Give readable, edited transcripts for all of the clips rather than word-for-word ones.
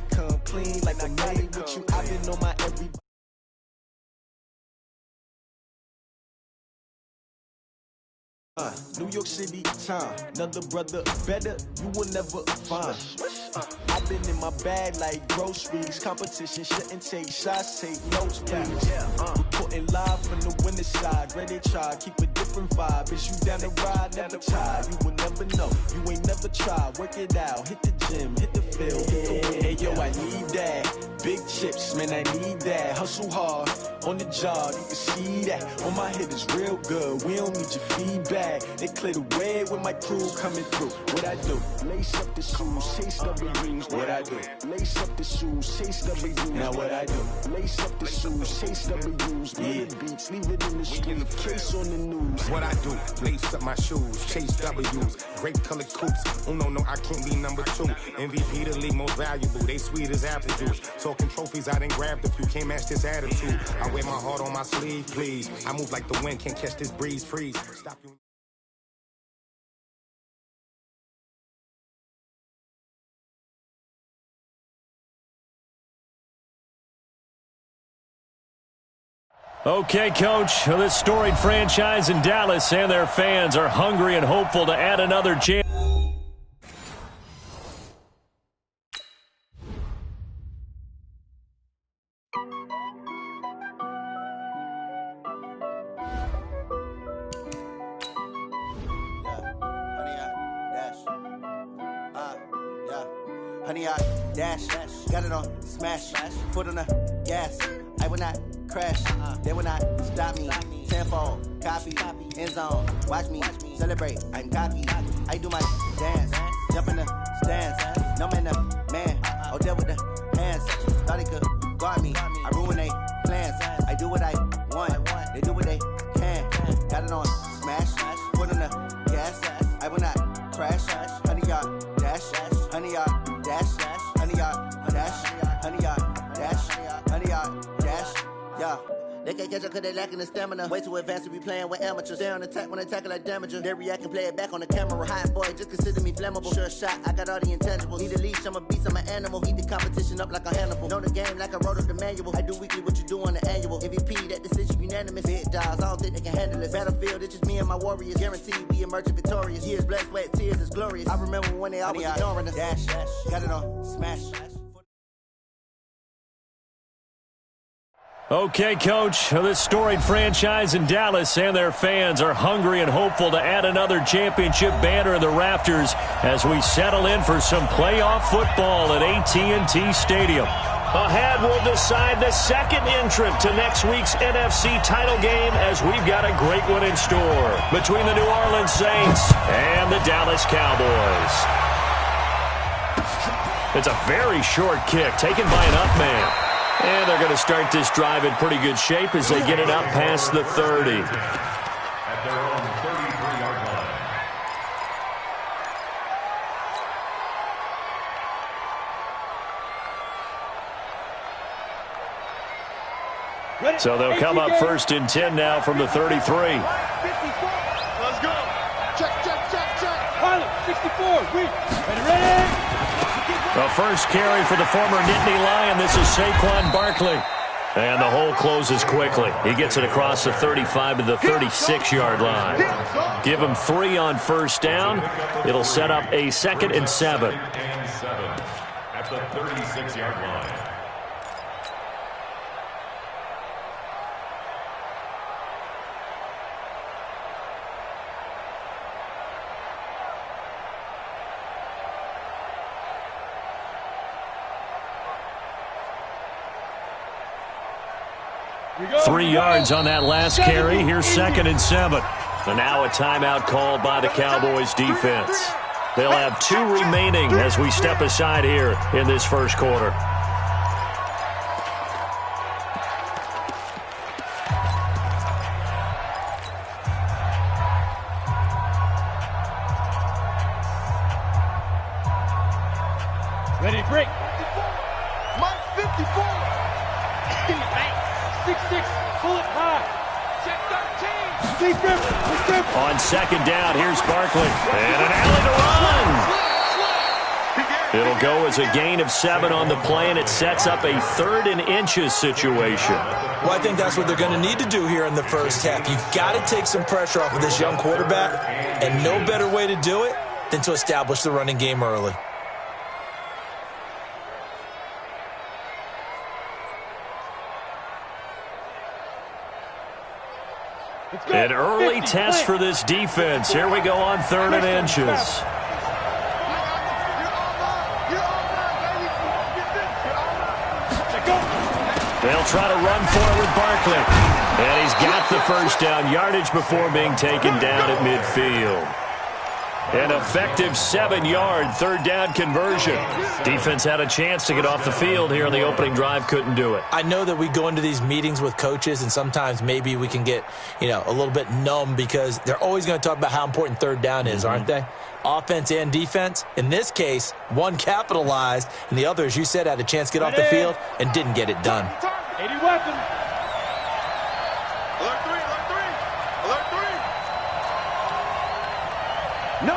it come clean like I made it with you. I've been on my every. New York City time, another brother better, you will never find. I've been in my bag like groceries. Competition shouldn't take shots, take notes, please. Reporting live from the winter side. Ready to try, keep a different vibe. Is you down the ride? Never tired. You will never know. You ain't never tried. Work it out. Hit the gym, hit the field, hit the wind. Hey yo, I need that. Big chips, man, I need that. Hustle hard on the job, you can see that. On my head is real good. We don't need your feedback. They clear the way with my crew coming through. What I do? Lace up the shoes, chase W's. What I do? Lace up the shoes, chase W's. Now what I do? Lace up the shoes, chase W's. Yeah. Beats, leave it in the street, case on the news. What I do? Lace up my shoes, chase W's. Great colored coops. Oh no, I can't be number 2. MVP the league most valuable. They sweet as apple juice. Talking trophies, I didn't grab the few. Can't match this attitude. I wear my heart on my sleeve, please. I move like the wind, can't catch this breeze, freeze. Stop you. Okay, Coach, this storied franchise in Dallas and their fans are hungry and hopeful to add another chance. Honey, I dash, got it on smash, foot on the gas. I will not crash, they will not stop me. Tenfold, copy, end zone, watch me celebrate. I'm cocky, I do my dance, jump in the stands. No man, the man, oh there with the hands. Thought he could guard me, I ruin they plans. I do what I want, they do what they can. Got it on smash, foot on the gas. I will not crash, honey, y'all dash, honey, y'all dash, honey, y'all dash, honey, y'all dash, honey, y'all dash, yeah. They can't catch up cause they lacking the stamina. Way too advanced to be playing with amateurs. They on attack when they tackle like damager. They react and play it back on the camera. Hot boy, just consider me flammable. Sure shot, I got all the intangibles. Need a leash, I'm a beast, I'm an animal. Heat the competition up like a Hannibal. Know the game like I wrote up the manual. I do weekly what you do on the annual. MVP, that decision unanimous. Big dogs, I don't think they can handle it. Battlefield, it's just me and my warriors. Guaranteed we emerging victorious. Years, blood, sweat, tears, is glorious. I remember when they always ignoring us. Dash, got it on smash. Okay, Coach, this storied franchise in Dallas and their fans are hungry and hopeful to add another championship banner in the rafters as we settle in for some playoff football at AT&T Stadium. Ahead, we'll decide the second entrant to next week's NFC title game as we've got a great one in store between the New Orleans Saints and the Dallas Cowboys. It's a very short kick taken by an up man. And they're going to start this drive in pretty good shape as they get it up past the 30. At their own 33-yard line. So they'll come up first and 10 now from the 33. Let's go. Check. Pilot, 64. Ready. The first carry for the former Nittany Lion. This is Saquon Barkley. And the hole closes quickly. He gets it across the 35 to the 36-yard line. Give him 3 on first down. It'll set up a 2nd and 7. At the 36-yard line. Go, 3 yards on that last carry. Here's 2nd and 7. And now a timeout called by the Cowboys defense. They'll have 2 remaining as we step aside here in this first quarter. Ready, break. Mike 54. 6-6, pull it high. Check 13. Deep. On 2nd down, here's Barkley. And an alley to run. He gets It'll go as a gain of 7 on the play, and it sets up a 3rd and inches situation. Well, I think that's what they're going to need to do here in the first half. You've got to take some pressure off of this young quarterback, and no better way to do it than to establish the running game early. An early test for this defense. Here we go on 3rd and inches. They'll try to run for it with Barkley. And he's got the first down yardage before being taken down at midfield. An effective 7-yard 3rd down conversion. Defense had a chance to get off the field here on the opening drive, couldn't do it. I know that we go into these meetings with coaches, and sometimes maybe we can get, a little bit numb because they're always going to talk about how important 3rd down is, aren't they? Offense and defense. In this case, one capitalized, and the other, as you said, had a chance to get off the field and didn't get it done. 80 weapons. Alert 3, alert 3, alert 3. No.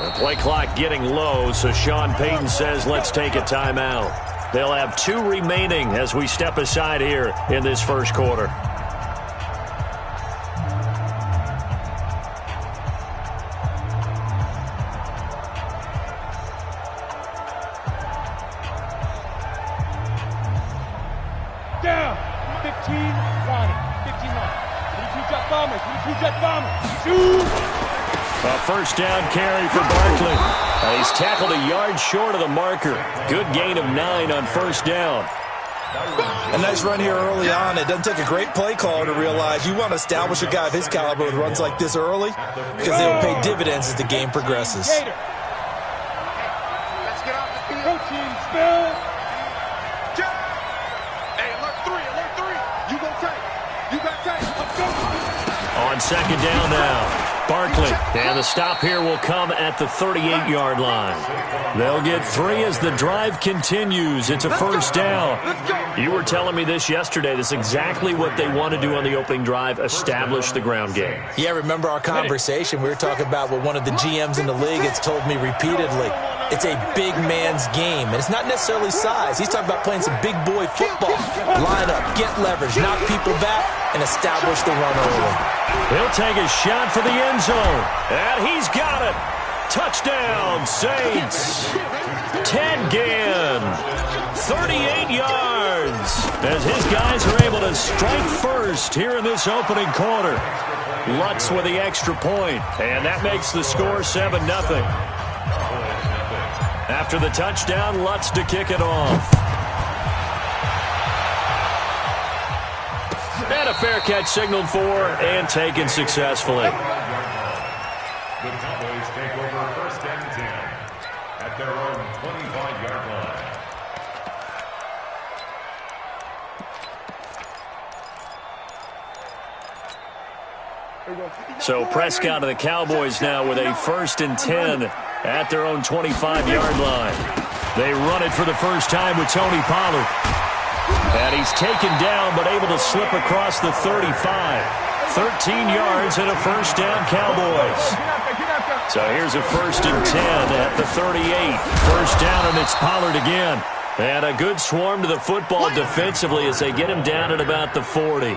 The play clock getting low, so Sean Payton says let's take a timeout. They'll have 2 remaining as we step aside here in this first quarter. Down. 15, 20. 15-9. 2-jet bombers. 2-jet bombers. Shoot. A first down carry for Barkley. He's tackled a yard short of the marker. Good gain of 9 on first down. A nice run here early on. It doesn't take a great play caller to realize you want to establish a guy of his caliber with runs like this early because they will pay dividends as the game progresses. Let's get off the field. Protein spill. Hey, alert 3. You go tight. You got tight. Let's go. On second down now. Barkley, and the stop here will come at the 38-yard line. They'll get 3 as the drive continues. It's a first down. You were telling me this yesterday. This is exactly what they want to do on the opening drive, establish the ground game. Yeah, remember our conversation? We were talking about what one of the GMs in the league has told me repeatedly. It's a big man's game, and it's not necessarily size. He's talking about playing some big boy football. Line up, get leverage, knock people back, and establish the run early. He'll take a shot for the end zone, and he's got it. Touchdown, Saints. Ted Ginn, 38 yards, as his guys are able to strike first here in this opening quarter. Lutz with the extra point, and that makes the score 7-0. After the touchdown, Lutz to kick it off. And a fair catch signaled for and taken successfully. The Cowboys take over first and 10 at their own 25-yard line. So Prescott of the Cowboys now with a first and 10 at their own 25-yard line. They run it for the first time with Tony Pollard. And he's taken down but able to slip across the 35. 13 yards and a first down, Cowboys. So here's a first and 10 at the 38. First down, and it's Pollard again. And a good swarm to the football defensively as they get him down at about the 40.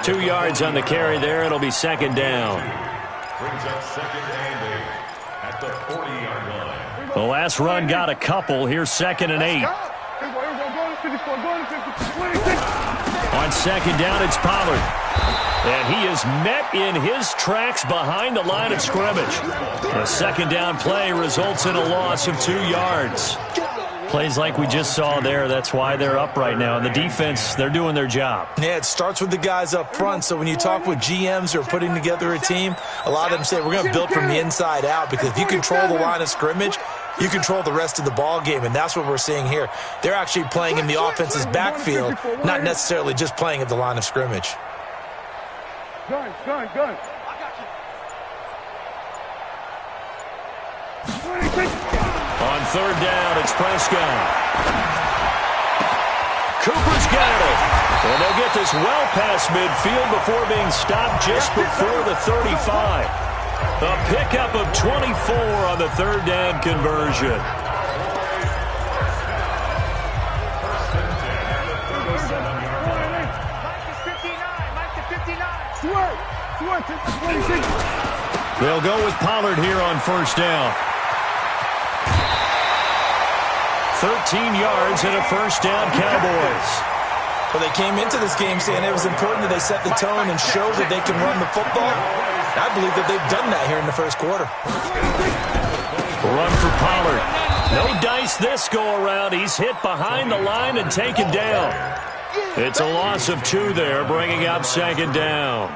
2 yards on the carry there. It'll be second down. Brings up second and 8 at the 40-yard line. The last run got a couple. Here's second and 8. On second down, it's Pollard. And he is met in his tracks behind the line of scrimmage. A second down play results in a loss of 2 yards. Plays like we just saw there, that's why they're up right now. And the defense, they're doing their job. Yeah, it starts with the guys up front. So when you talk with GMs who are putting together a team, a lot of them say we're going to build from the inside out, because if you control the line of scrimmage, you control the rest of the ball game, and that's what we're seeing here. They're actually playing in the offense's backfield, not necessarily just playing at the line of scrimmage. Gun. I got you. On third down, it's Prescott. Cooper's got it. And they'll get this well past midfield before being stopped just before the 35. A pickup of 24 on the third down conversion. They'll go with Pollard here on first down. 13 yards and a first down, Cowboys. Well, they came into this game saying it was important that they set the tone and show that they can run the football. I believe that they've done that here in the first quarter. Run for Pollard. No dice this go-around. He's hit behind the line and taken down. It's a loss of 2 there, bringing up second down.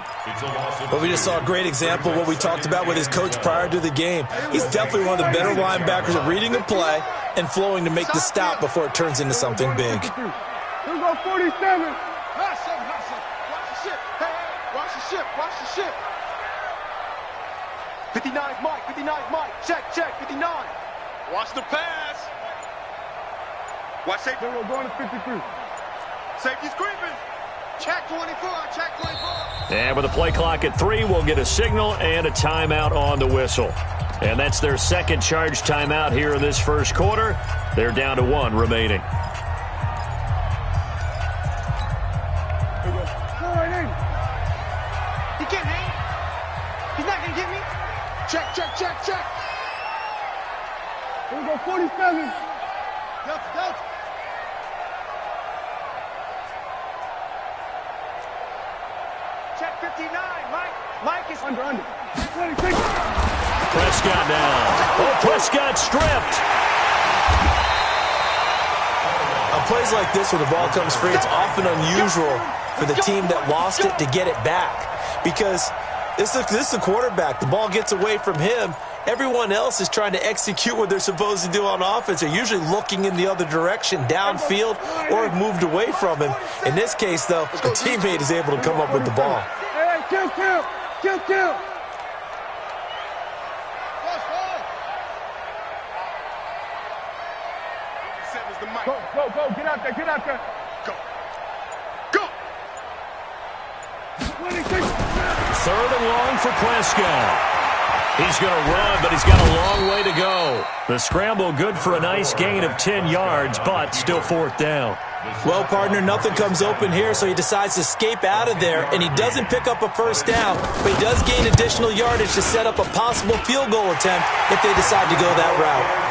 But we just saw a great example of what we talked about with his coach prior to the game. He's definitely one of the better linebackers at reading a play and flowing to make the stop before it turns into something big. Here we go, 47. Hustle. Watch the ship. Hey, watch the ship. Watch the ship. 59's Mike. 59's Mike. Check. 59. Watch the pass. Watch safety. We're going to 53. Safety's creeping. Check 24. Check 24. And with a play clock at 3, we'll get a signal and a timeout on the whistle. And that's their second charge timeout here in this first quarter. They're down to 1 remaining. He can't hang. He's not going to get me. Check. Here we go, 47. Delta. Check 59. Mike is under. 26. Prescott down. Oh, Prescott stripped. On plays like this where the ball comes free, it's often unusual for the team that lost it to get it back. Because this is the quarterback. The ball gets away from him. Everyone else is trying to execute what they're supposed to do on offense. They're usually looking in the other direction, downfield, or have moved away from him. In this case, though, a teammate is able to come up with the ball. Hey, kill. Go, get out there. Go. 26. Third and long for Prescott. He's going to run, but he's got a long way to go. The scramble good for a nice gain of 10 yards, but still fourth down. Well, partner, nothing comes open here, so he decides to escape out of there, and he doesn't pick up a first down, but he does gain additional yardage to set up a possible field goal attempt if they decide to go that route.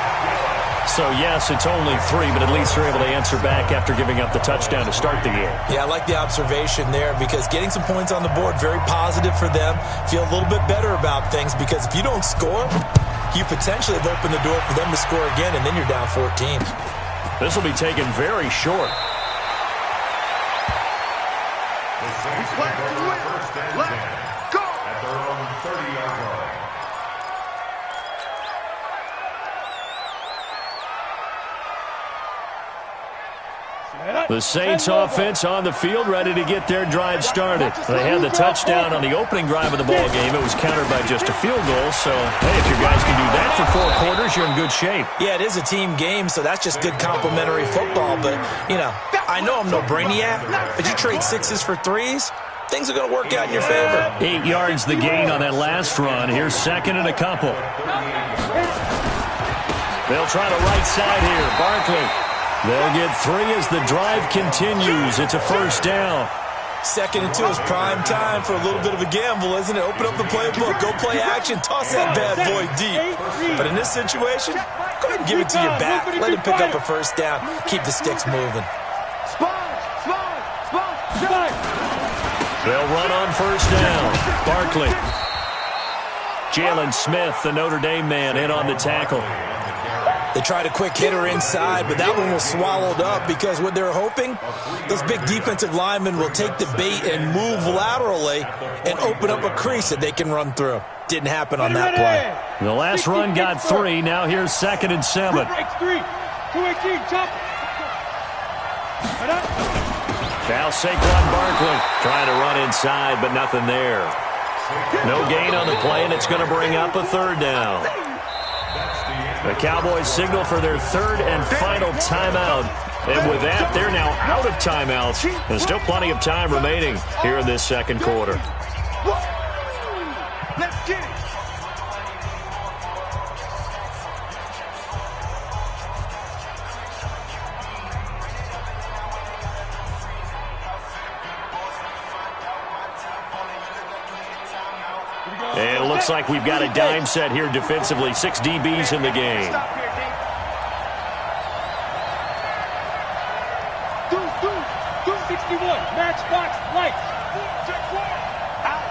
So, yes, it's only 3, but at least they're able to answer back after giving up the touchdown to start the game. Yeah, I like the observation there because getting some points on the board, very positive for them. Feel a little bit better about things because if you don't score, you potentially have opened the door for them to score again, and then you're down 14. This will be taken very short. The Saints will go first and 10 at their own 30-yard line. The Saints offense on the field, ready to get their drive started. They had the touchdown on the opening drive of the ball game. It was countered by just a field goal. So, hey, if your guys can do that for 4 quarters, you're in good shape. Yeah, it is a team game, so that's just good complimentary football. But, I know I'm no brainiac, but you trade 6s for 3s, things are going to work out in your favor. 8 yards the gain on that last run. Here's second and a couple. They'll try the right side here. Barkley. They'll get 3 as the drive continues. It's a first down. 2nd and 2 is prime time for a little bit of a gamble, isn't it? Open up the playbook, go play action, toss that bad boy deep. But in this situation, go ahead and give it to your back. Let him pick up a first down. Keep the sticks moving. They'll run on first down. Barkley. Jalen Smith, the Notre Dame man, in on the tackle. They tried a quick hitter inside, but that one was swallowed up because what they're hoping, those big defensive linemen will take the bait and move laterally and open up a crease that they can run through. Didn't happen on that play. The last run got 3. Now here's 2nd and 7. 218, jump. Now Saquon Barkley trying to run inside, but nothing there. No gain on the play, and it's going to bring up a third down. That's the The Cowboys signal for their third and final timeout. And with that, they're now out of timeouts. There's still plenty of time remaining here in this second quarter. Let's get it. And it looks like we've got a dime set here defensively. 6 DBs in the game. Do 61. Match box lights. Check 4. Out.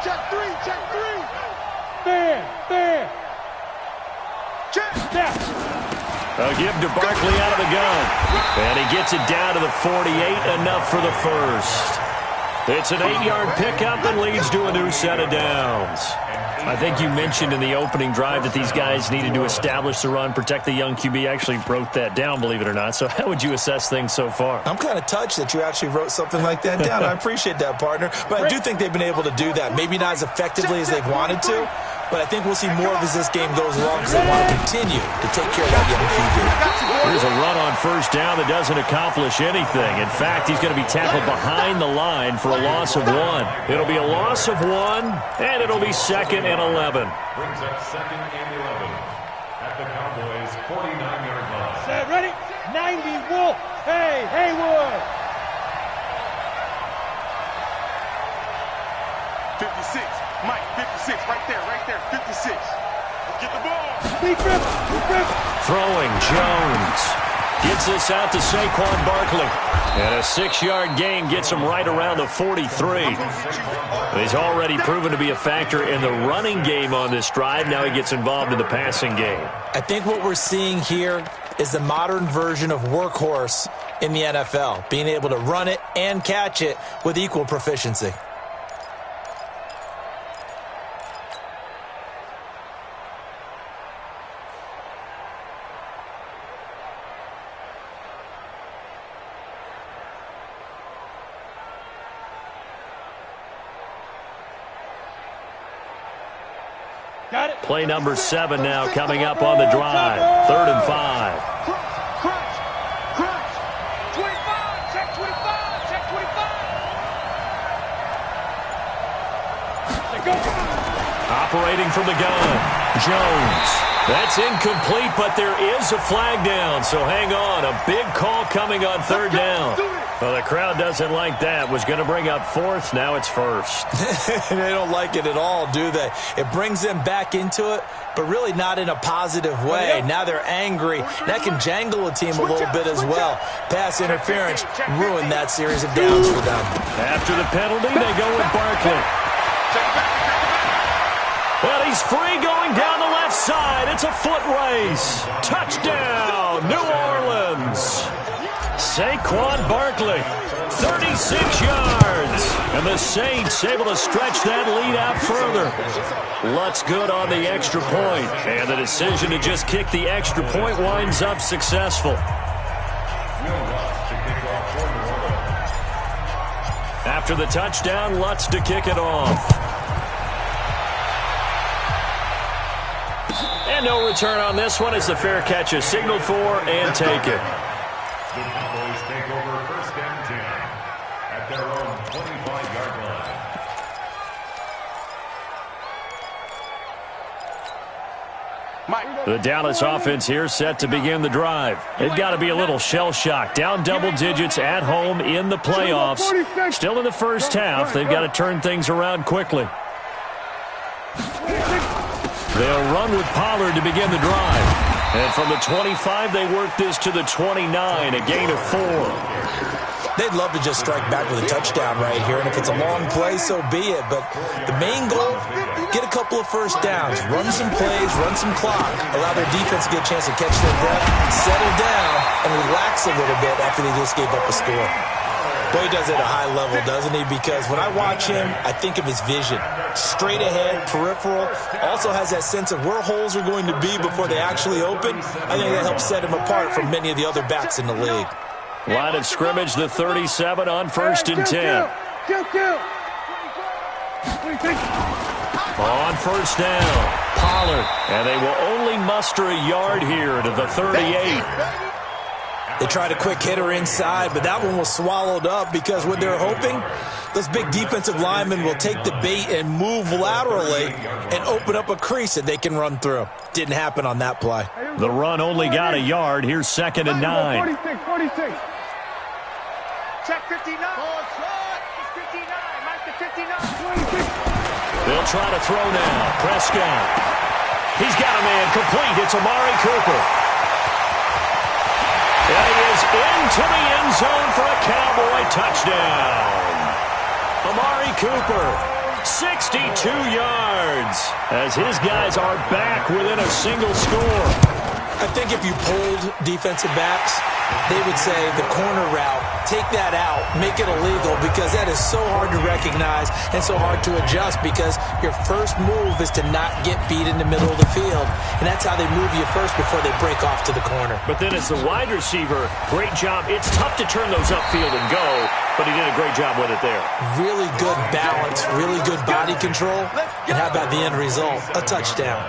Check 3. Fair. Check. Snap. A give to Barkley out of the gun. And he gets it down to the 48. Enough for the first. It's an 8-yard pickup and leads to a new set of downs. I think you mentioned in the opening drive that these guys needed to establish the run, protect the young QB. I actually wrote that down, believe it or not. So how would you assess things so far? I'm kind of touched that you actually wrote something like that down. I appreciate that, partner. But I do think they've been able to do that. Maybe not as effectively as they've wanted to, but I think we'll see more of as this game goes along because they want to continue to take care of that young QB. Here's a run on first down that doesn't accomplish anything. In fact, he's going to be tackled behind the line for a loss of 1. It'll be a loss of 1, and it'll be 2nd and 11. Brings up 2nd and 11 at the Cowboys' 49-yard line. Set, ready? 90 Wolf. Hey, Haywood. 56. Mike, 56. Right there. 56. Get the ball. Big rip. Throwing, Jones. Gets this out to Saquon Barkley. And a 6-yard gain gets him right around the 43. He's already proven to be a factor in the running game on this drive. Now he gets involved in the passing game. I think what we're seeing here is the modern version of workhorse in the NFL, being able to run it and catch it with equal proficiency. Play number 7 now coming up on the drive. 3rd and 5. Crunch. 25. Check 25. Operating from the gun. Jones. That's incomplete, but there is a flag down, so hang on. A big call coming on 3rd down. Well, the crowd doesn't like that. Was going to bring up 4th. Now it's 1st. They don't like it at all, do they? It brings them back into it, but really not in a positive way. Now they're angry. That can jangle a team a little bit as well. Pass interference ruined that series of downs for them. After the penalty, they go with Barkley. Well, he's free going down the left side. It's a foot race. Touchdown, New Orleans. Saquon Barkley, 36 yards. And the Saints able to stretch that lead out further. Lutz good on the extra point. And the decision to just kick the extra point winds up successful. After the touchdown, Lutz to kick it off. And no return on this one as the fair catch is signaled for and taken. The Cowboys take over 1st and 10 at their own 25-yard Mike. The Dallas offense here set to begin the drive. They've got to be a little shell-shocked. Down double digits at home in the playoffs. Still in the first half. They've got to turn things around quickly. They'll run with Pollard to begin the drive. And from the 25, they work this to the 29, a gain of 4. They'd love to just strike back with a touchdown right here, and if it's a long play, so be it. But the main goal, get a couple of first downs, run some plays, run some clock, allow their defense to get a chance to catch their breath, settle down, and relax a little bit after they just gave up a score. Boy, he does it at a high level, doesn't he? Because when I watch him, I think of his vision. Straight ahead, peripheral, also has that sense of where holes are going to be before they actually open. I think that helps set him apart from many of the other backs in the league. Line of scrimmage, the 37 on 1st and 10. Kill. On first down, Pollard. And they will only muster a yard here to the 38. They tried a quick hitter inside, but that one was swallowed up because what they're hoping, those big defensive linemen will take the bait and move laterally and open up a crease that they can run through. Didn't happen on that play. The run only got a yard. Here's 2nd and 9. 46. Check 59. 59. Mark the 59. They'll try to throw now. Prescott. He's got a man complete. It's Amari Cooper. And he is into the end zone for a Cowboy touchdown. Amari Cooper, 62 yards, as his guys are back within a single score. I think if you polled defensive backs, they would say the corner route, take that out, make it illegal, because that is so hard to recognize and so hard to adjust, because your first move is to not get beat in the middle of the field, and that's how they move you first before they break off to the corner. But then as the wide receiver, great job. It's tough to turn those upfield and go, but he did a great job with it there. Really good balance, really good body control, and how about the end result? A touchdown.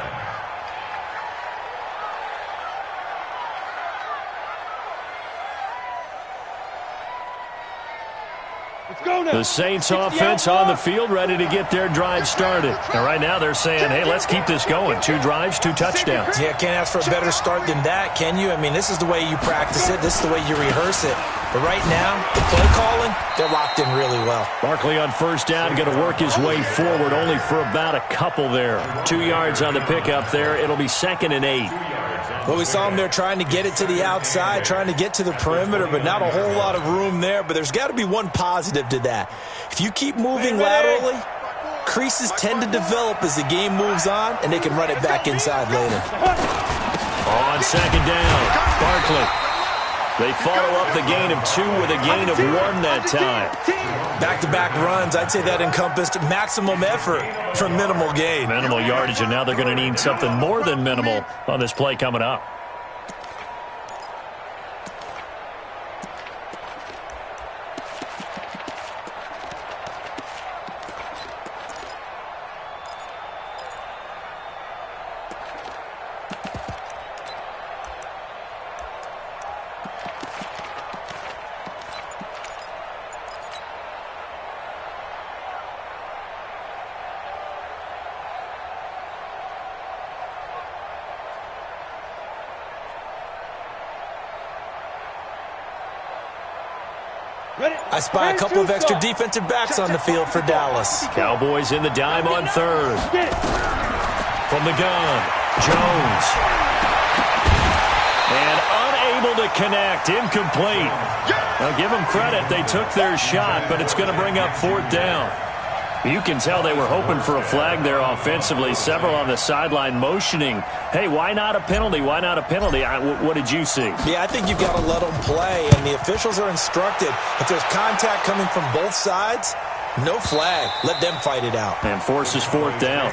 The Saints offense on the field, ready to get their drive started. And right now they're saying, hey, let's keep this going. 2 drives, 2 touchdowns. Yeah, can't ask for a better start than that, can you? I mean, this is the way you practice it. This is the way you rehearse it. But right now, the play calling, they're locked in really well. Barkley on first down, going to work his way forward, only for about a couple there. 2 yards on the pickup there. It'll be 2nd and 8. Well, we saw them there trying to get it to the outside, trying to get to the perimeter, but not a whole lot of room there. But there's got to be one positive to that. If you keep moving laterally, creases tend to develop as the game moves on, and they can run it back inside later. On 2nd down, Barkley. They follow up the gain of 2 with a gain of 1 that time. Back-to-back runs, I'd say that encompassed maximum effort for minimal gain. Minimal yardage, and now they're going to need something more than minimal on this play coming up. I spy a couple of extra defensive backs on the field for Dallas. Cowboys in the dime on 3rd. From the gun, Jones. And unable to connect, incomplete. Now give them credit, they took their shot, but it's going to bring up 4th down. You can tell they were hoping for a flag there offensively. Several on the sideline motioning, hey, why not a penalty? Why not a penalty? What did you see? Yeah, I think you've got to let them play, and the officials are instructed. If there's contact coming from both sides, no flag. Let them fight it out. And forces 4th down.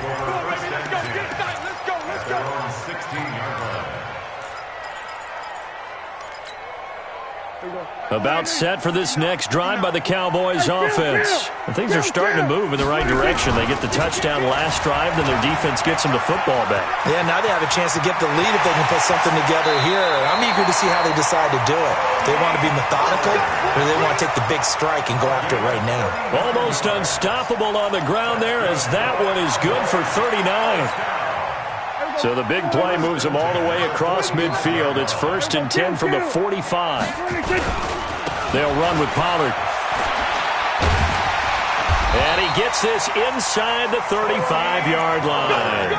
About set for this next drive by the Cowboys offense. And things are starting to move in the right direction. They get the touchdown last drive, then their defense gets them the football back. Yeah, now they have a chance to get the lead if they can put something together here. I'm eager to see how they decide to do it. They want to be methodical, or they want to take the big strike and go after it right now. Almost unstoppable on the ground there, as that one is good for 39. So the big play moves them all the way across midfield. It's 1st and 10 from the 45. They'll run with Pollard. And he gets this inside the 35-yard line.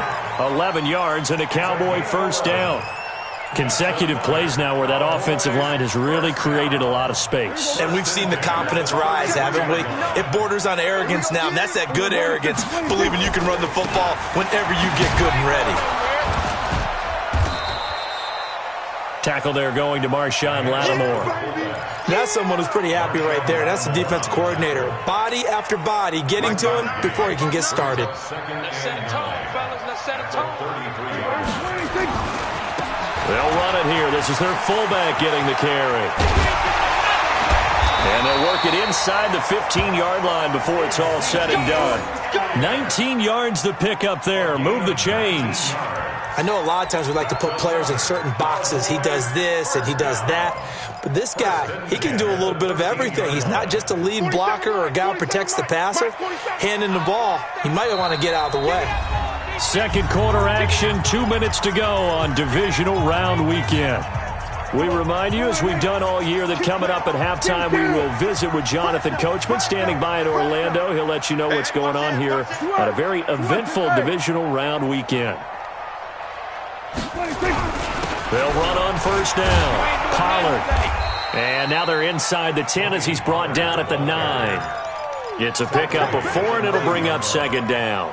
11 yards and a Cowboy first down. Consecutive plays now where that offensive line has really created a lot of space. And we've seen the confidence rise, haven't we? It borders on arrogance now, and that's that good arrogance, believing you can run the football whenever you get good and ready. Tackle there going to Marshawn Lattimore. That's someone who's pretty happy right there. That's the defense coordinator. Body after body getting to him before he can get started. Let's set a tone, fellas. Let's set a tone. They'll run it here. This is their fullback getting the carry. And they'll work it inside the 15-yard line before it's all said and done. 19 yards to pick up there. Move the chains. I know a lot of times we like to put players in certain boxes. He does this and he does that. But this guy, he can do a little bit of everything. He's not just a lead blocker or a guy who protects the passer. Handing the ball, he might want to get out of the way. Second quarter action, 2 minutes to go on divisional round weekend. We remind you, as we've done all year, that coming up at halftime, we will visit with Jonathan Coachman, standing by in Orlando. He'll let you know what's going on here on a very eventful divisional round weekend. They'll run on first down. Pollard. And now they're inside the 10 as he's brought down at the 9. It's a pickup of 4, and it'll bring up second down.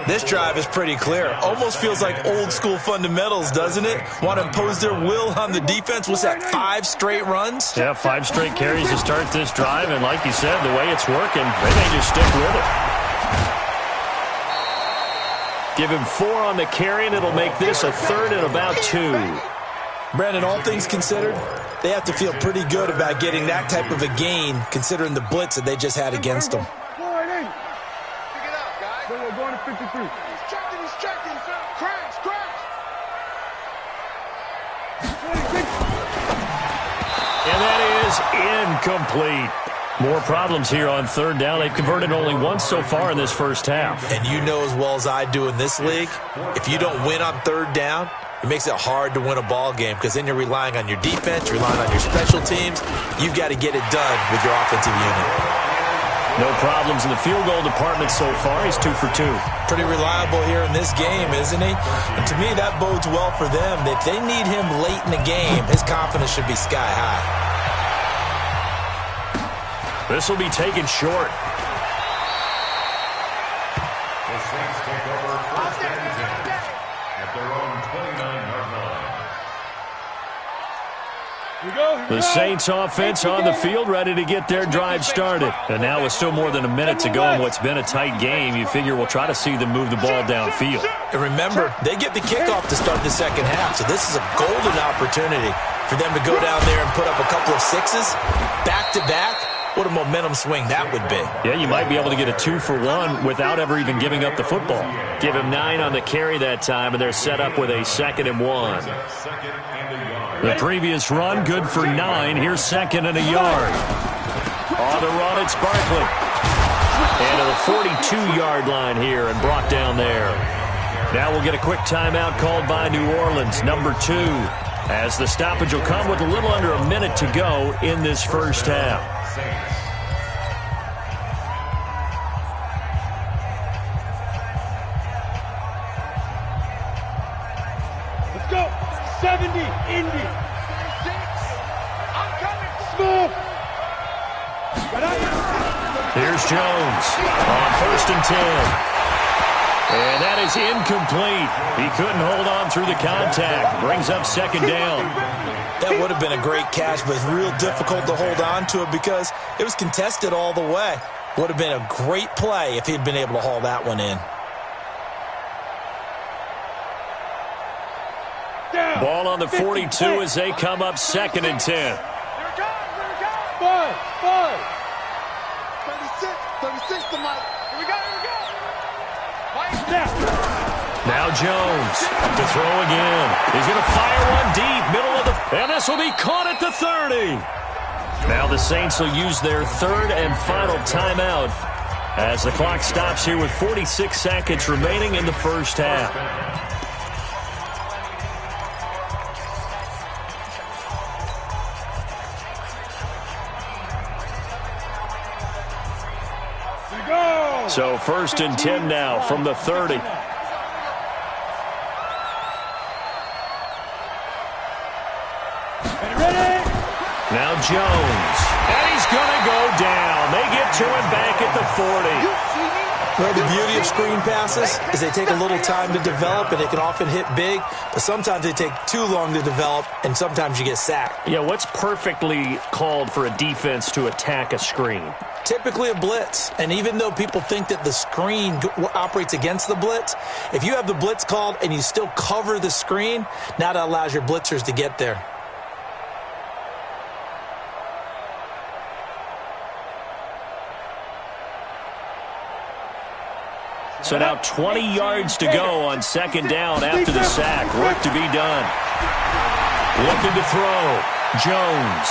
This drive is pretty clear. Almost feels like old-school fundamentals, doesn't it? Want to impose their will on the defense. What's that, 5 straight runs? Yeah, 5 straight carries to start this drive, and like you said, the way it's working, they may just stick with it. Give him 4 on the carry, and it'll make this a third and about 2. Brandon, all things considered, they have to feel pretty good about getting that type of a gain, considering the blitz that they just had against them. Pick it up, guys. We're going to 53. He's checking. Crash. And that is incomplete. More problems here on third down. They've converted only once so far in this first half. And you know as well as I do in this league, if you don't win on third down, it makes it hard to win a ball game because then you're relying on your defense, you're relying on your special teams. You've got to get it done with your offensive unit. No problems in the field goal department so far. He's 2 for 2. Pretty reliable here in this game, isn't he? And to me, that bodes well for them. If they need him late in the game, his confidence should be sky high. This will be taken short. The Saints take over first and 10 at their own 29-yard line. The Saints offense on the field, ready to get their drive started. And now with still more than a minute to go in what's been a tight game, you figure we'll try to see them move the ball downfield. And remember, they get the kickoff to start the second half, so this is a golden opportunity for them to go down there and put up a couple of 6s back-to-back. What a momentum swing that would be. Yeah, you might be able to get a 2 for 1 without ever even giving up the football. Give him 9 on the carry that time, and they're set up with a 2nd and 1. The previous run, good for 9. Here's 2nd and a yard. On the run, it's Barkley. And to the 42-yard line here and brought down there. Now we'll get a quick timeout called by New Orleans, number 2, as the stoppage will come with a little under a minute to go in this first half. Let's go. 70, Indy. I'm coming. Smooth. Here's Jones on 1st and 10. And that is incomplete. He couldn't hold on through the contact. Brings up 2nd down. That would have been a great catch, but it's real difficult to hold on to it because it was contested all the way. Would have been a great play if he'd been able to haul that one in. Ball on the 42 as they come up 2nd and 10. Here it goes. 5. 36 to Mike. Here we go. Now Jones to throw again. He's going to fire one deep, middle of the... And this will be caught at the 30. Now the Saints will use their 3rd and final timeout as the clock stops here with 46 seconds remaining in the first half. So 1st and 10 now from the 30. Now Jones. And he's going to go down. They get to him back at the 40. Well, the beauty of screen passes is they take a little time to develop, and they can often hit big, but sometimes they take too long to develop, and sometimes you get sacked. Yeah, what's perfectly called for a defense to attack a screen? Typically a blitz, and even though people think that the screen operates against the blitz, if you have the blitz called and you still cover the screen, now that allows your blitzers to get there. So now 20 yards to go on second down after the sack. Work to be done. Looking to throw. Jones.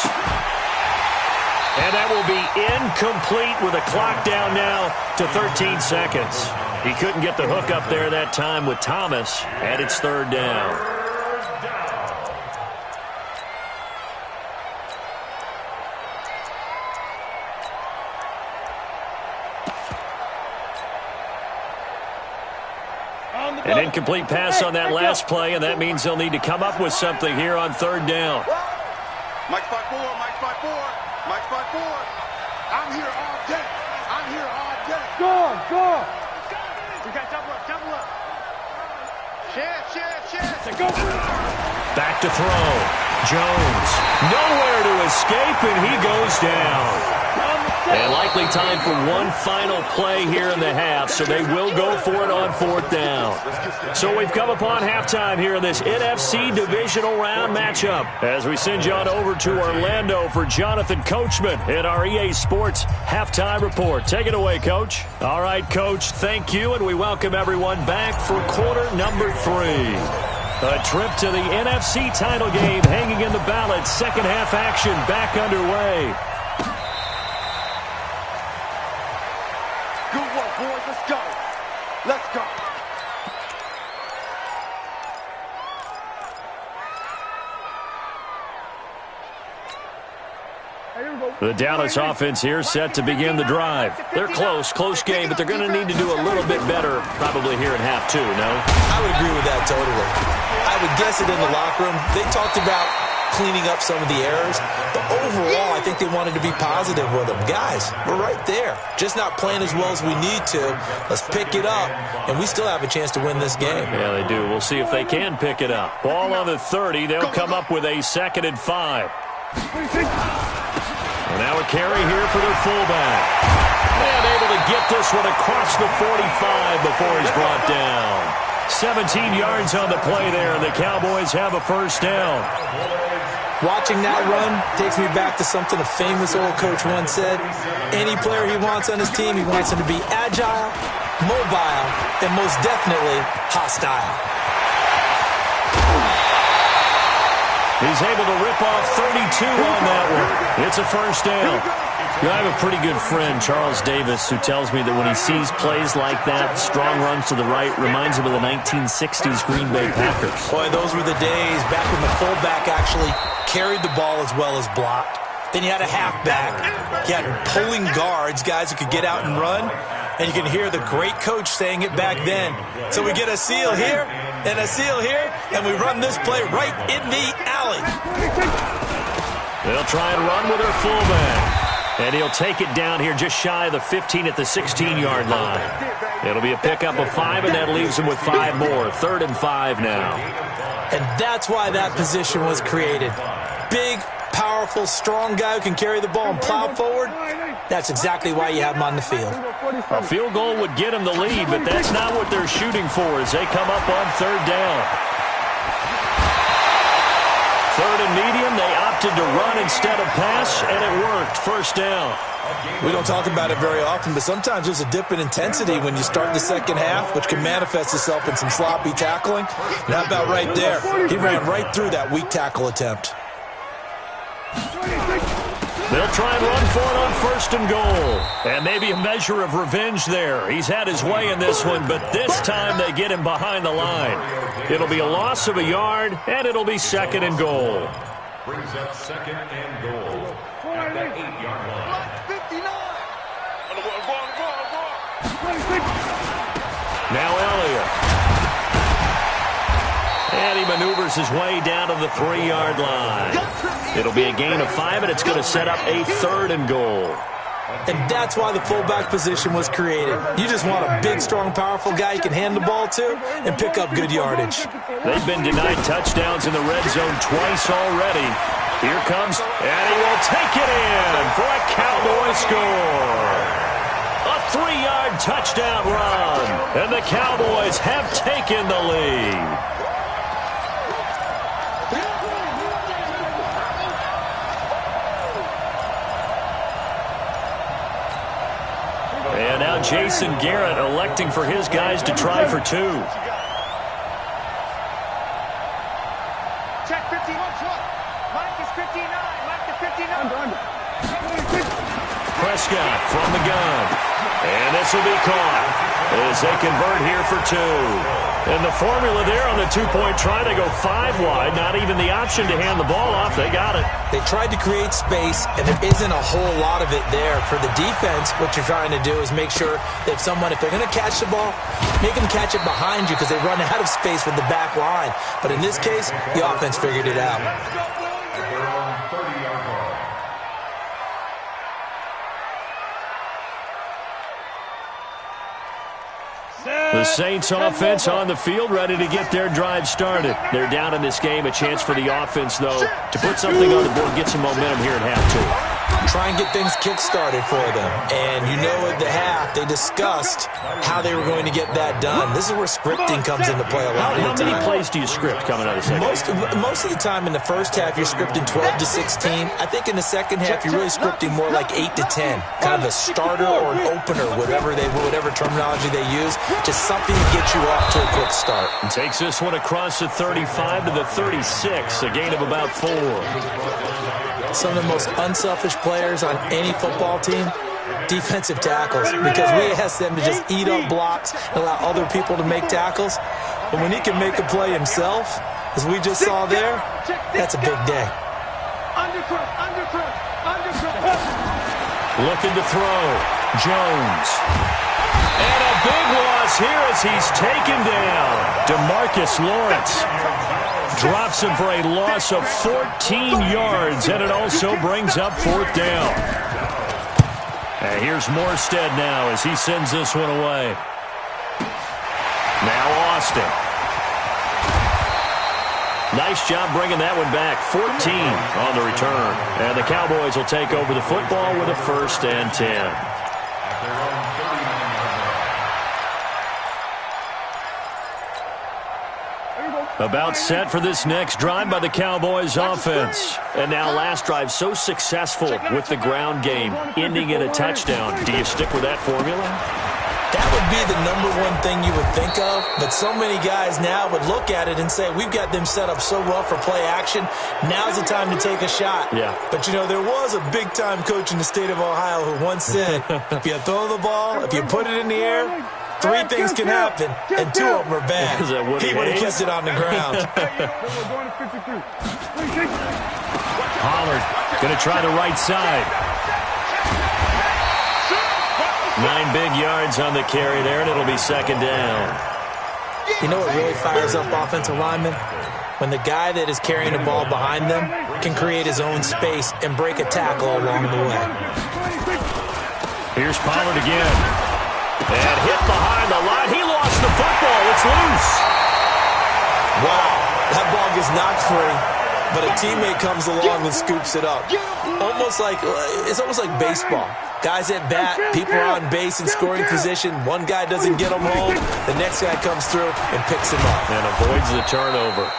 And that will be incomplete with a clock down now to 13 seconds. He couldn't get the hook up there that time with Thomas, and it's third down. An incomplete pass on that last play, and that means they'll need to come up with something here on third down. Mike 5-4, Mike 5-4, Mike 5-4. I'm here all day. I'm here all day. Go. We got double up. Share. Go. Back to throw. Jones. Nowhere to escape, and he goes down. And likely time for one final play here in the half, so they will go for it on fourth down. So we've come upon halftime here in this NFC divisional round matchup as we send you on over to Orlando for Jonathan Coachman in our EA Sports Halftime Report. Take it away, Coach. All right, Coach, thank you, and we welcome everyone back for quarter number 3. A trip to the NFC title game hanging in the balance. Second half action back underway. Good work, boys. Let's go. The Dallas offense here set to begin the drive. They're close game, but they're going to need to do a little bit better probably here in half 2, no? I would agree with that totally. I would guess it in the locker room. They talked about cleaning up some of the errors, but overall I think they wanted to be positive with them. Guys, we're right there. Just not playing as well as we need to. Let's pick it up, and we still have a chance to win this game. Yeah, they do. We'll see if they can pick it up. Ball on the 30. They'll come up with a 2nd and 5. And now a carry here for their fullback. And able to get this one across the 45 before he's brought down. 17 yards on the play there, and the Cowboys have a first down. Watching that run takes me back to something a famous old coach once said. Any player he wants on his team, he wants him to be agile, mobile, and most definitely hostile. He's able to rip off 32 on that one. It's a first down. I have a pretty good friend, Charles Davis, who tells me that when he sees plays like that, strong runs to the right, reminds him of the 1960s Green Bay Packers. Boy, those were the days back when the fullback actually carried the ball as well as blocked. Then you had a halfback. You had pulling guards, guys who could get out and run. And you can hear the great coach saying it back then. So we get a seal here and a seal here, and we run this play right in the alley. They'll try and run with their fullback. And he'll take it down here just shy of the 15 at the 16-yard line. It'll be a pickup of 5, and that leaves him with 5 more. 3rd and 5 now. And that's why that position was created. Big, powerful, strong guy who can carry the ball and plow forward. That's exactly why you have him on the field. A field goal would get him the lead, but that's not what they're shooting for as they come up on 3rd down. 3rd and medium, they opted to run instead of pass, and it worked. First down. We don't talk about it very often, but sometimes there's a dip in intensity when you start the second half, which can manifest itself in some sloppy tackling. And how about right there? He ran right through that weak tackle attempt. They'll try and run for it on 1st and goal. And maybe a measure of revenge there. He's had his way in this one, but this time they get him behind the line. It'll be a loss of a yard, and it'll be 2nd and goal. Brings up 2nd and goal at the 8-yard line. 59. Now Elliott. And he maneuvers his way down to the 3-yard line. It'll be a gain of 5, and it's going to set up a 3rd and goal. And that's why the fullback position was created. You just want a big, strong, powerful guy you can hand the ball to and pick up good yardage. They've been denied touchdowns in the red zone twice already. Here comes, and he will take it in for a Cowboy score. A 3-yard touchdown run, and the Cowboys have taken the lead. And And now Jason Garrett electing for his guys to try for two. Check 51. Mike is 59. Mike is 59. Prescott from the gun. And this will be caught as they convert here for two. And the formula there on the two-point try, they go 5 wide. Not even the option to hand the ball off. They got it. They tried to create space, and there isn't a whole lot of it there. For the defense, what you're trying to do is make sure that if they're going to catch the ball, make them catch it behind you because they run out of space with the back line. But in this case, the offense figured it out. The Saints offense on the field, ready to get their drive started. They're down in this game. A chance for the offense, though, to put something on the board, get some momentum here at half 2. Try and get things kick-started for them. And you know at the half, they discussed how they were going to get that done. This is where scripting comes into play a lot of the time. How many plays do you script coming out of the second? Most of the time in the first half, you're scripting 12 to 16. I think in the second half, you're really scripting more like 8 to 10. Kind of a starter or an opener, whatever terminology they use. Just something to get you off to a quick start. And takes this one across the 35 to the 36, a gain of about 4. Some of the most unselfish players on any football team, defensive tackles, because we ask them to just eat up blocks and allow other people to make tackles. But when he can make a play himself, as we just saw there, that's a big day. Looking to throw. Jones. And a big loss here as he's taken down. DeMarcus Lawrence drops him for a loss of 14 yards, and it also brings up 4th down. And here's Morstead now as he sends this one away. Now Austin. Nice job bringing that one back. 14 on the return. And the Cowboys will take over the football with a 1st and 10. About set for this next drive by the Cowboys offense. And now last drive so successful with the ground game, ending in a touchdown. Do you stick with that formula? That would be the #1 thing you would think of, but so many guys now would look at it and say, we've got them set up so well for play action, now's the time to take a shot. Yeah. But, you know, there was a big-time coach in the state of Ohio who once said, if you throw the ball, if you put it in the air, 3 things can happen, and 2 of them are bad. He would have kept it on the ground. Pollard going to try the right side. 9 big yards on the carry there, and it'll be 2nd down. You know what really fires up offensive linemen? When the guy that is carrying the ball behind them can create his own space and break a tackle along the way. Here's Pollard again. And hit behind the line. He lost the football. It's loose. Wow. That ball gets knocked free, but a teammate comes along and scoops it up. It's almost like baseball. Guys at bat, people are on base in scoring position. One guy doesn't get them home. The next guy comes through and picks him up. And avoids the turnover.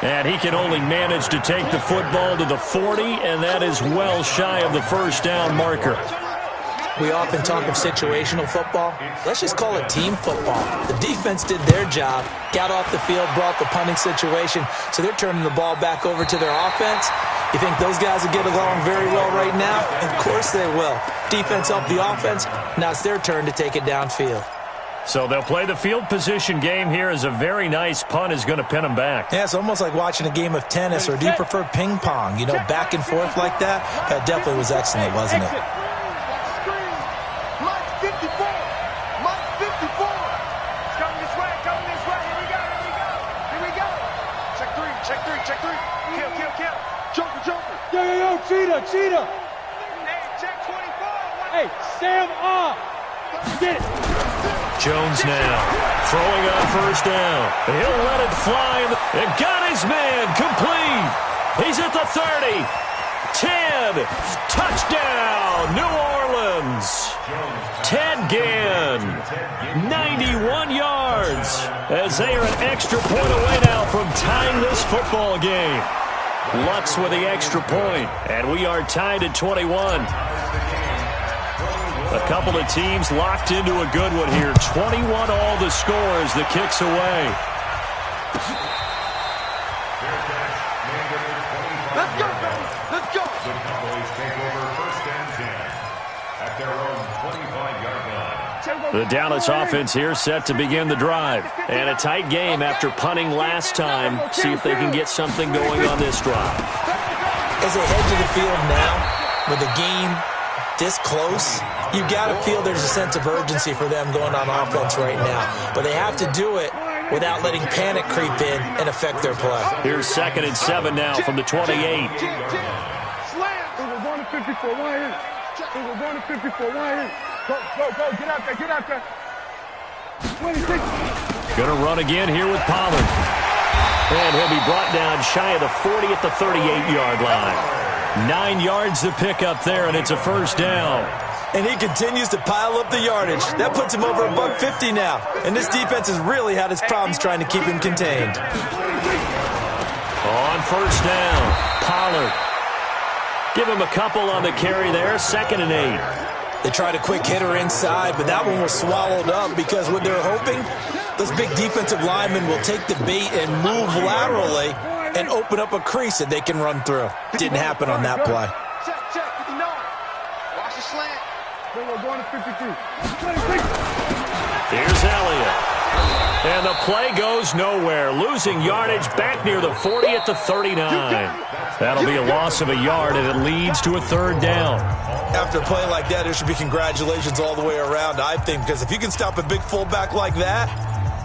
And he can only manage to take the football to the 40, and that is well shy of the 1st down marker. We often talk of situational football. Let's just call it team football. The defense did their job, got off the field, brought the punting situation, so they're turning the ball back over to their offense. You think those guys will get along very well right now? Of course they will. Defense helped the offense. Now it's their turn to take it downfield. So they'll play the field position game here as a very nice punt is going to pin them back. Yeah, it's almost like watching a game of tennis, or do you prefer ping pong? You know, back and forth like that? That definitely was excellent, wasn't it? Cheetah. Hey, check 24. Hey, Sam off. Get it. Jones now throwing on 1st down. He'll let it fly. And got his man complete. He's at the 30. 10. Touchdown, New Orleans. Ted Ginn, 91 yards. As they are an extra point away now from tying this football game. Lutz with the extra point, and we are tied at 21. A couple of teams locked into a good one here. 21 all the score as the kick's away. Let's go, baby. Let's go. The Cowboys take over 1st and 10 at their own 25-yard line. The Dallas offense here set to begin the drive. And a tight game after punting last time. See if they can get something going on this drive. As they head to the field now, with the game this close, you've got to feel there's a sense of urgency for them going on offense right now. But they have to do it without letting panic creep in and affect their play. Here's 2nd and 7 now from the 28. We're going to 54, wide in. We're going to 54, wide in. Go, get out there, get out there. 26. Gonna run again here with Pollard. And he'll be brought down shy of the 40 at the 38-yard line. 9 yards to pick up there, and it's a 1st down. And he continues to pile up the yardage. That puts him over $150 now. And this defense has really had its problems trying to keep him contained. On 1st down, Pollard. Give him a couple on the carry there, 2nd and 8. They tried a quick hitter inside, but that one was swallowed up because what they're hoping, those big defensive linemen will take the bait and move laterally and open up a crease that they can run through. Didn't happen on that play. Check, 59. Watch the slant. We're going to 52. Here's Elliott. And the play goes nowhere. Losing yardage back near the 40 at the 39. That'll be a loss of a yard, and it leads to a 3rd down. After a play like that, there should be congratulations all the way around, I think, because if you can stop a big fullback like that,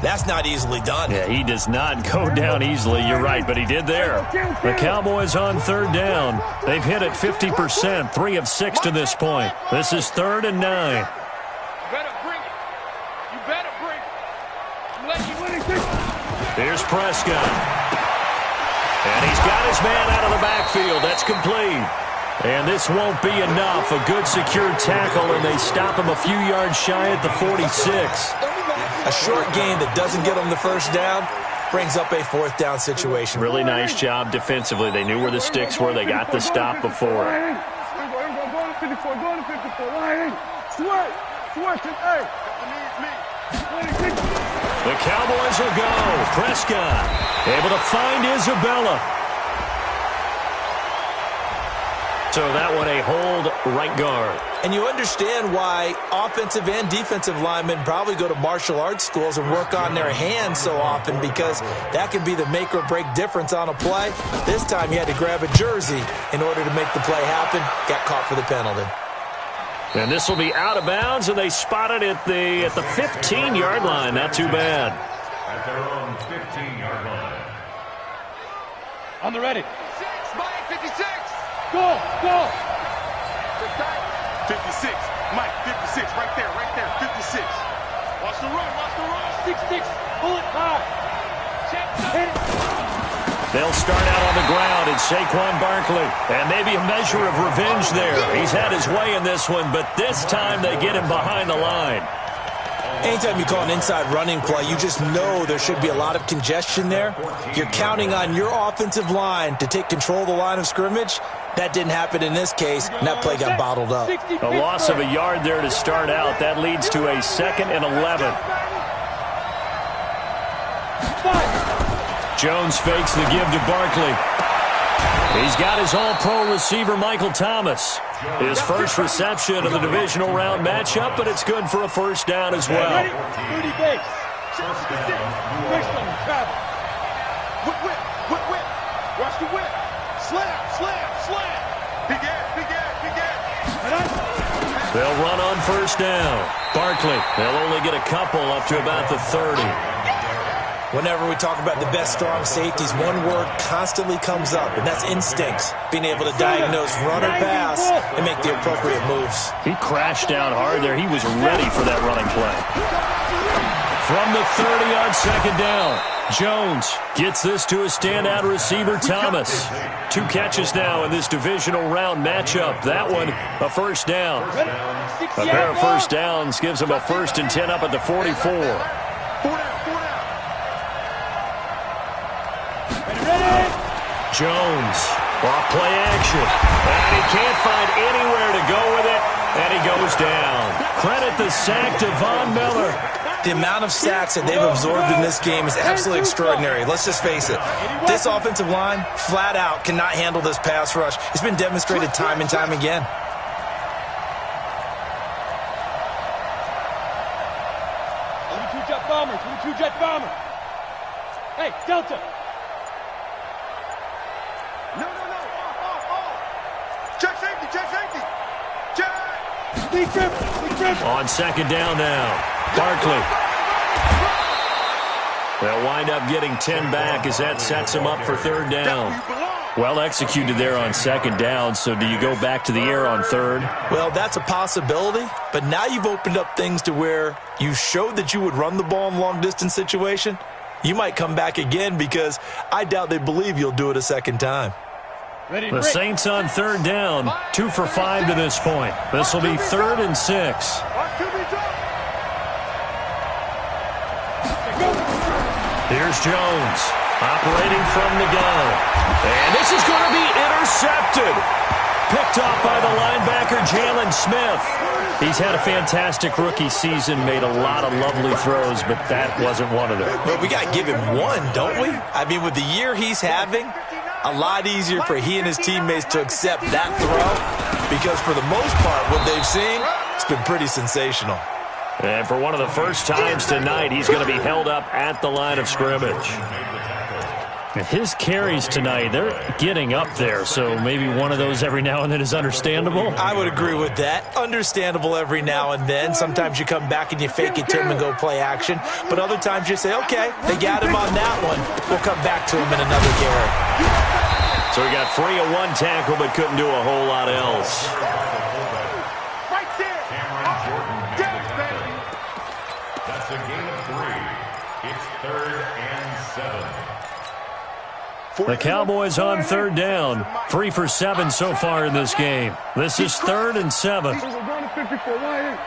that's not easily done. Yeah, he does not go down easily. You're right, but he did there. The Cowboys on 3rd down. They've hit it 50%, 3 of 6 to this point. This is 3rd and 9. You better bring it. You better bring it. Here's Prescott. And he's got his man out of the backfield. That's complete. And this won't be enough. A good secure tackle, and they stop him a few yards shy at the 46. A short gain that doesn't get them the 1st down brings up a 4th down situation. Really nice job defensively. They knew where the sticks were. They got the stop before. Going to 54, going to 54. Switch it, hey. The Cowboys will go. Prescott able to find Isabella. So that one a hold right guard. And you understand why offensive and defensive linemen probably go to martial arts schools and work on their hands so often, because that can be the make or break difference on a play. This time he had to grab a jersey in order to make the play happen. Got caught for the penalty. And this will be out of bounds, and they spot it at the 15-yard line. Not too bad. At their own 15-yard line. On the ready. 56. Go. 56. Mike, 56. Right there. 56. Watch the run. 6-6. Bullet high. Check. Hit it. They'll start out on the ground, and Saquon Barkley. And maybe a measure of revenge there. He's had his way in this one, but this time they get him behind the line. Anytime you call an inside running play, you just know there should be a lot of congestion there. You're counting on your offensive line to take control of the line of scrimmage. That didn't happen in this case, and that play got bottled up. A loss of a yard there to start out. That leads to a 2nd and 11. Jones fakes the give to Barkley. He's got his all-pro receiver, Michael Thomas. His first reception of the divisional round matchup, but it's good for a 1st down as well. 30 base. 66. Travel. Whip. Watch the whip. Slam. Big ass. They'll run on 1st down. Barkley, they'll only get a couple up to about the 30. Whenever we talk about the best strong safeties, one word constantly comes up, and that's instincts. Being able to diagnose run or pass and make the appropriate moves. He crashed down hard there. He was ready for that running play. From the 30-yard 2nd down, Jones gets this to a standout receiver, Thomas. 2 catches now in this divisional round matchup. That one, a 1st down. A pair of 1st downs gives him a 1st and 10 up at the 44. Jones, off play action. And he can't find anywhere to go with it, and he goes down. with the sack to Von Miller. The amount of sacks that they've absorbed in this game is absolutely extraordinary. Let's just face it. This offensive line, flat out, cannot handle this pass rush. It's been demonstrated time and time again. Two-jet bomber. Hey, Delta. No. Check safety. Check. Big grip. On second down now. Barkley. They'll wind up getting 10 back as that sets them up for third down. Well executed there on second down, so do you go back to the air on third? Well, that's a possibility, but now you've opened up things to where you showed that you would run the ball in long-distance situation. You might come back again because I doubt they believe you'll do it a second time. The Saints on third down, 2 for 5 to this point. This will be 3rd and 6. Here's Jones, operating from the gun. And this is going to be intercepted. Picked off by the linebacker, Jalen Smith. He's had a fantastic rookie season, made a lot of lovely throws, but that wasn't one of them. Well, we got to give him one, don't we? I mean, with the year he's having, a lot easier for he and his teammates to accept that throw because for the most part, what they've seen, it's been pretty sensational. And for one of the first times tonight, he's going to be held up at the line of scrimmage. His carries tonight, they're getting up there, so maybe one of those every now and then is understandable. I would agree with that. Understandable every now and then. Sometimes you come back and you fake it to him and go play action. But other times you say, okay, they got him on that one. We'll come back to him in another carry. So he got free of one tackle but couldn't do a whole lot else. Right there. That's a gain of 3. It's 3rd and 7. The Cowboys on third down. 3 for 7 so far in this game. This is 3rd and 7. We're going to 54. Why ain't?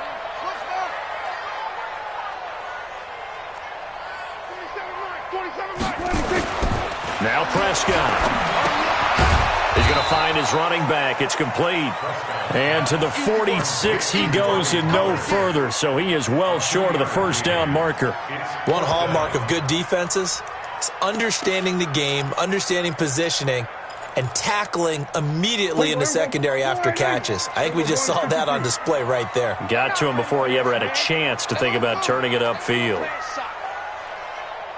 Now Prescott. He's going to find his running back. It's complete. And to the 46 he goes and no further. So he is well short of the first down marker. One hallmark of good defenses is understanding the game, understanding positioning, and tackling immediately in the secondary after catches. I think we just saw that on display right there. Got to him before he ever had a chance to think about turning it upfield.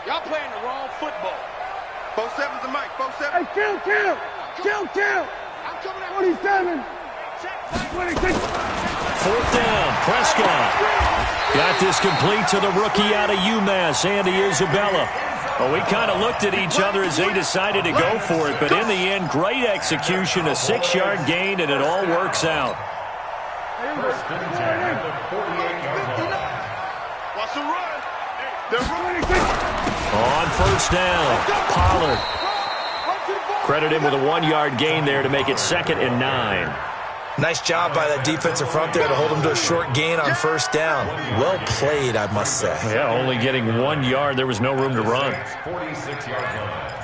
Y'all playing the wrong football. 4-7's the mic. 4-7. Hey, kill. I'm coming out. 27. 26. Fourth down, Prescott. Got this complete to the rookie out of UMass, Andy Isabella. Well, we kind of looked at each other as they decided to go for it, but in the end, great execution, a 6-yard gain, and it all works out. First and 10 at the 48-yard line. Watch the run. They're running. On first down, Pollard. Credit him with a 1-yard gain there to make it 2nd and 9. Nice job by that defensive front there to hold him to a short gain on first down. Well played, I must say. Yeah, only getting 1 yard. There was no room to run. 46-yard line.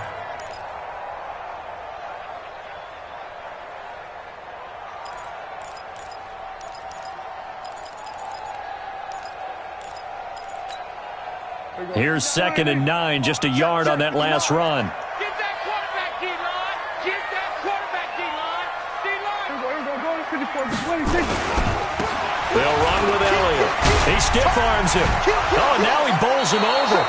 Here's 2nd and 9, just a yard on that last run. Get that quarterback, D-line. Get that quarterback, D-line. They'll run with Elliott. He stiff-arms him. Oh, and now he bowls him over.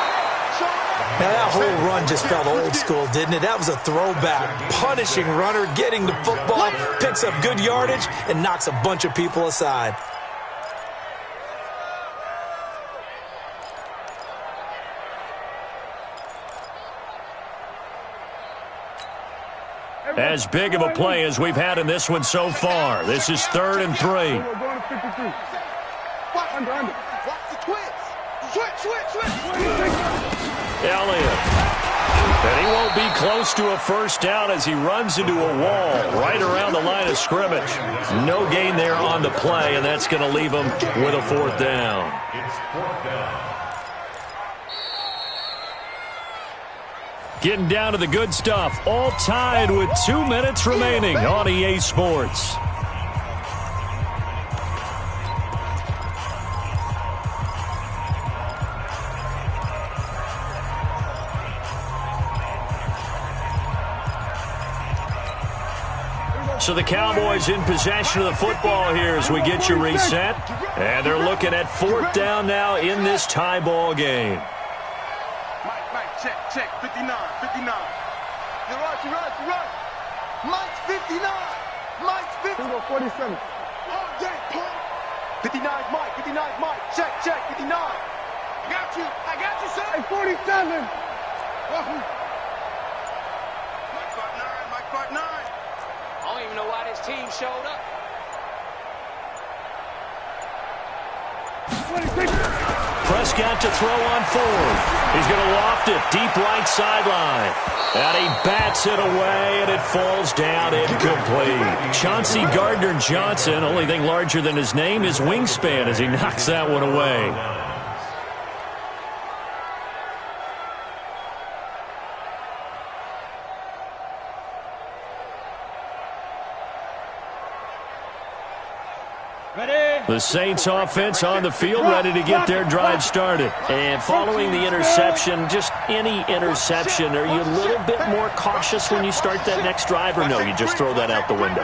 Now that whole run just felt old school, didn't it? That was a throwback. Punishing runner, getting the football, picks up good yardage, and knocks a bunch of people aside. As big of a play as we've had in this one so far. This is 3rd and 3. We're going to 53. Under. Watch the twist. Switch. Elliott. And he won't be close to a first down as he runs into a wall right around the line of scrimmage. No gain there on the play, and that's going to leave him with a 4th down. It's 4th down. Getting down to the good stuff, all tied with 2 minutes remaining on EA Sports. So the Cowboys in possession of the football here as we get you reset. And they're looking at 4th down now in this tie ball game. Mike, check. 59. You run. Mike's 59. Mike's 59. 47. All day, punk. 59's Mike. 59's Mike. Check. 59. I got you, son. Hey, 47. Mike 59. I don't even know why this team showed up. 26. Prescott to throw on 4th. He's going to loft it deep right sideline. And he bats it away, and it falls down incomplete. Chauncey Gardner-Johnson, only thing larger than his name is wingspan as he knocks that one away. The Saints offense on the field, ready to get their drive started. And following the interception, just any interception, are you a little bit more cautious when you start that next drive, or no, you just throw that out the window?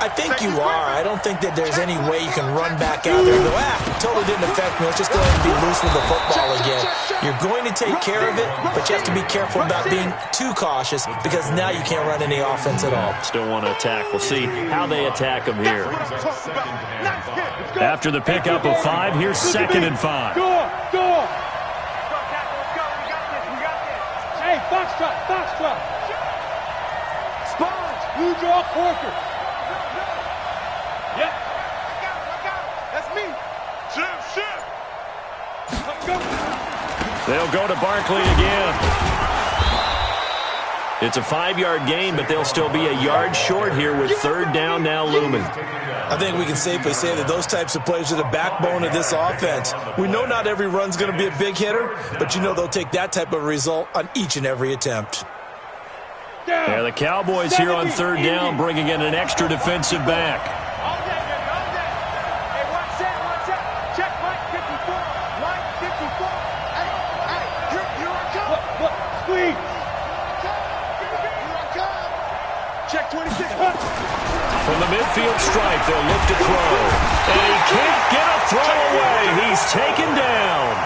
I think you are. I don't think that there's any way you can run back out there and go, totally didn't affect me. Let's just go ahead and be loose with the football again. You're going to take care of it, but you have to be careful about being too cautious because now you can't run any offense at all. Still want to attack. We'll see how they attack them here. After the pickup of 5, here's 2nd and 5. Go. Hey, foxtrot. Sponge, you draw Corker. Yep. That's me. Shift. Go. They'll go to Barkley again. It's a 5-yard gain, but they'll still be a yard short here with 3rd down now looming. I think we can safely say that those types of plays are the backbone of this offense. We know not every run's going to be a big hitter, but you know they'll take that type of result on each and every attempt. Yeah, the Cowboys here on 3rd down, bringing in an extra defensive back. Check 26. From the midfield stripe, they'll look to throw. And he can't get a throw away. He's taken down.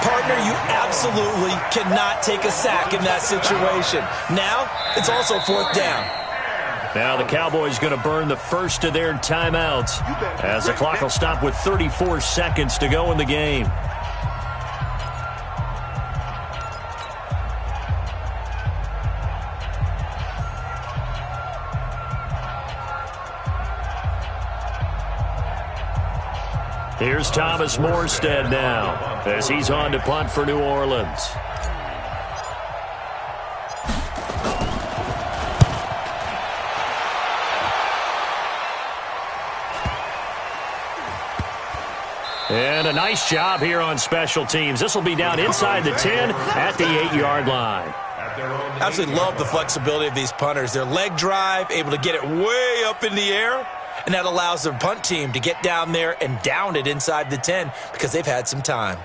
Partner, you absolutely cannot take a sack in that situation. Now, it's also 4th down. Now the Cowboys going to burn the first of their timeouts as the clock will stop with 34 seconds to go in the game. Here's Thomas Morstead now as he's on to punt for New Orleans. And a nice job here on special teams. This will be down inside the 10 at the 8-yard line. Absolutely love the flexibility of these punters. Their leg drive, able to get it way up in the air, and that allows their punt team to get down there and down it inside the 10 because they've had some time.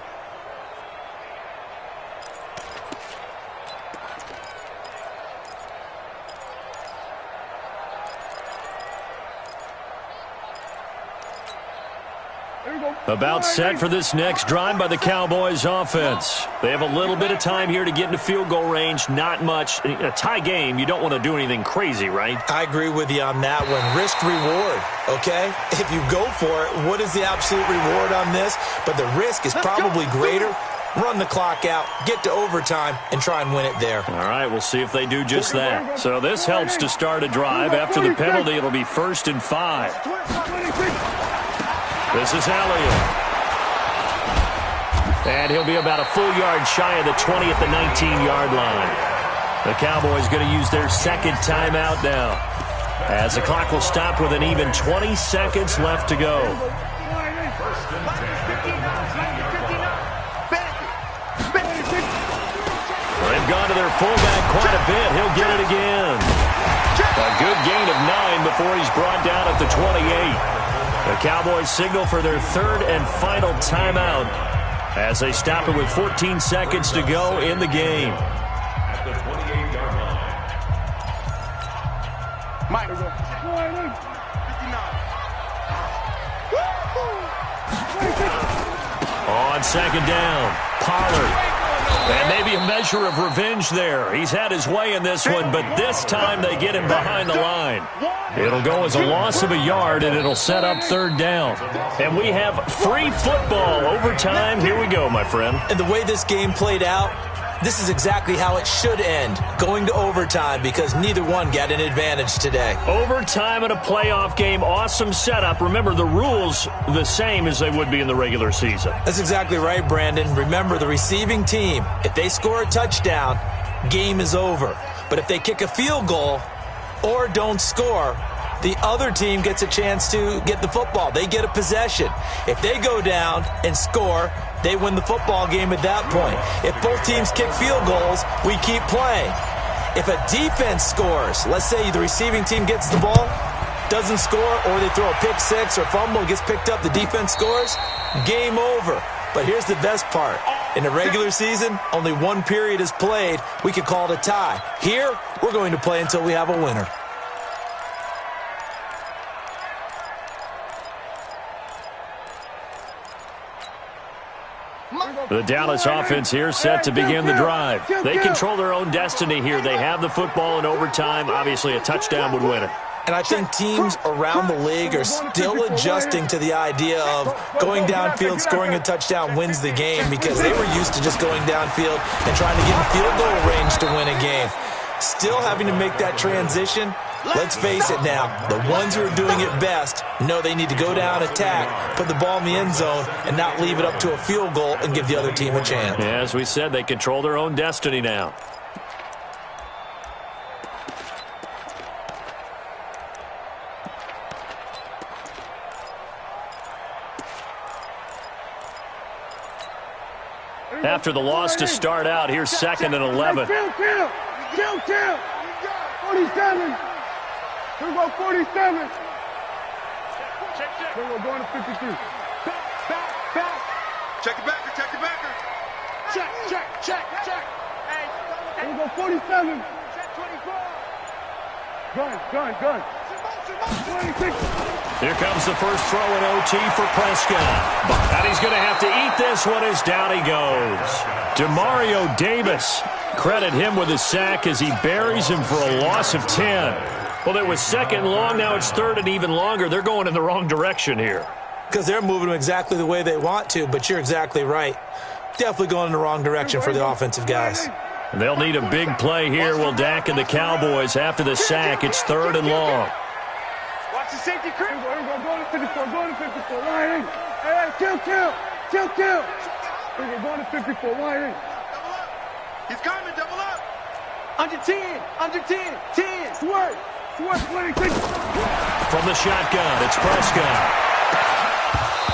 About set for this next drive by the Cowboys offense. They have a little bit of time here to get into field goal range. Not much. A tie game, you don't want to do anything crazy, right? I agree with you on that one. Risk reward, okay? If you go for it, what is the absolute reward on this? But the risk is probably greater. Run the clock out, get to overtime, and try and win it there. All right, we'll see if they do just that. So this helps to start a drive. After the penalty, it'll be 1st and 5. This is Elliott. And he'll be about a full yard shy of the 20 at the 19-yard line. The Cowboys going to use their 2nd timeout now, as the clock will stop with an even 20 seconds left to go. They've gone to their fullback quite a bit. He'll get it again. A good gain of 9 before he's brought down at the 28. The Cowboys signal for their 3rd and final timeout as they stop it with 14 seconds to go in the game. Mike. on second down. Pollard. And maybe a measure of revenge there. He's had his way in this one, but this time they get him behind the line. It'll go as a loss of a yard, and it'll set up third down. And we have free football. Overtime. Here we go, my friend. And the way this game played out, this is exactly how it should end, going to overtime, because neither one got an advantage today. Overtime in a playoff game, awesome setup. Remember, the rules the same as they would be in the regular season. That's exactly right, Brandon. Remember, the receiving team, if they score a touchdown, game is over. But if they kick a field goal or don't score, the other team gets a chance to get the football. They get a possession. If they go down and score, they win the football game at that point. If both teams kick field goals, we keep playing. If a defense scores, let's say the receiving team gets the ball, doesn't score, or they throw a pick six or fumble, gets picked up, the defense scores, game over. But here's the best part. In the regular season, only one period is played. We could call it a tie. Here, we're going to play until we have a winner. The Dallas offense here set to begin the drive. They control their own destiny here. They have the football in overtime. Obviously, a touchdown would win it. And I think teams around the league are still adjusting to the idea of going downfield, scoring a touchdown wins the game, because they were used to just going downfield and trying to get in field goal range to win a game. Still having to make that transition. Let's face it now, the ones who are doing it best know they need to go down, attack, put the ball in the end zone, and not leave it up to a field goal and give the other team a chance. Yeah, as we said, they control their own destiny now. After the loss to start out, here's 2nd and 11. Kill. 47. Here we go, 47. Here we're going to 53. Back. Check the backer. Check. Here we go, 47. Check 24. Gun. 26. Here comes the first throw in OT for Prescott. And he's going to have to eat this one as down he goes. Demario Davis. Credit him with a sack as he buries him for a loss of 10. Well, it was 2nd and long. Now it's 3rd and even longer. They're going in the wrong direction here. Because they're moving them exactly the way they want to, but you're exactly right. Definitely going in the wrong direction for the offensive guys. They'll need a big play here. Will Dak and the Cowboys after the sack. It's 3rd and long. Watch the safety crew. Here we go, going to 54. Line in. Hey, kill. Here we go, going to 54. Line in. He's coming, double up. Under 10. 10. Sweat, 26. From the shotgun, it's Prescott.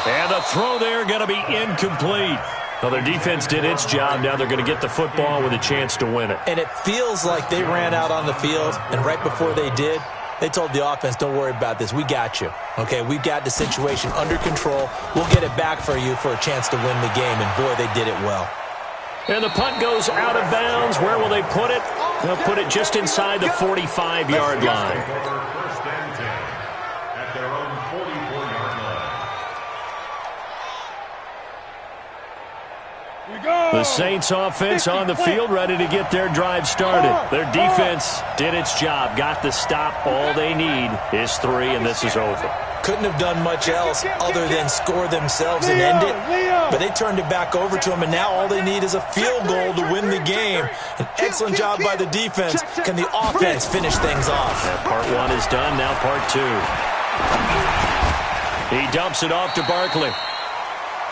And the throw there going to be incomplete. Well, their defense did its job. Now they're going to get the football with a chance to win it. And it feels like they ran out on the field, and right before they did, they told the offense, don't worry about this. We got you. Okay, we've got the situation under control. We'll get it back for you for a chance to win the game. And, boy, they did it well. And the punt goes out of bounds. Where will they put it? They'll put it just inside the 45-yard line. First and 10 at their own 44-yard line. The Saints offense on the field, ready to get their drive started. Their defense did its job, got the stop. All they need is 3, and this is over. Couldn't have done much else other than score themselves and end it. But they turned it back over to them, and now all they need is a field goal to win the game. An excellent job by the defense. Can the offense finish things off? Yeah, part 1 is done, now part 2. He dumps it off to Barkley.